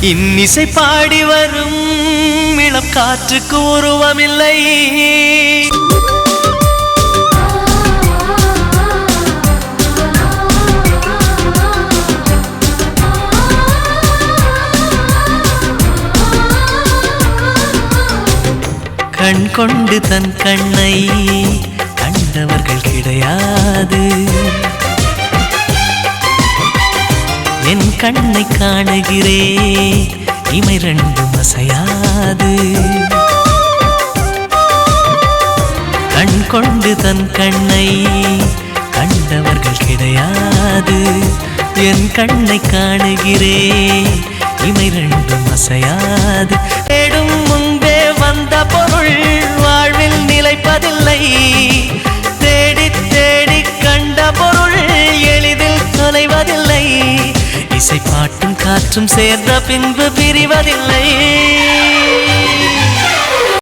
இன்னிசை பாடி வரும் இளம் காற்றுக்கு உருவமில்லை. கண் கொண்டு தன் கண்ணை கண்டவர்கள் கிடையாது. என் கண்ணை காணுகிறே இமை ரெண்டும் அசையாது. கண் கொண்டு தன் கண்ணை கண்டவர்கள் கிடையாது. என் கண்ணை காணுகிறே இமை ரெண்டும் அசையாது. தேடும் முன்பே வந்த பொருள் வாழ்வில் நிலைப்பதில்லை. தேடி தேடி கண்ட பொருள் எளிதில் தொலைவதில்லை. இசை பாட்டும் காற்றும் சேர்ந்த பின்பு பிரிவதில்லை.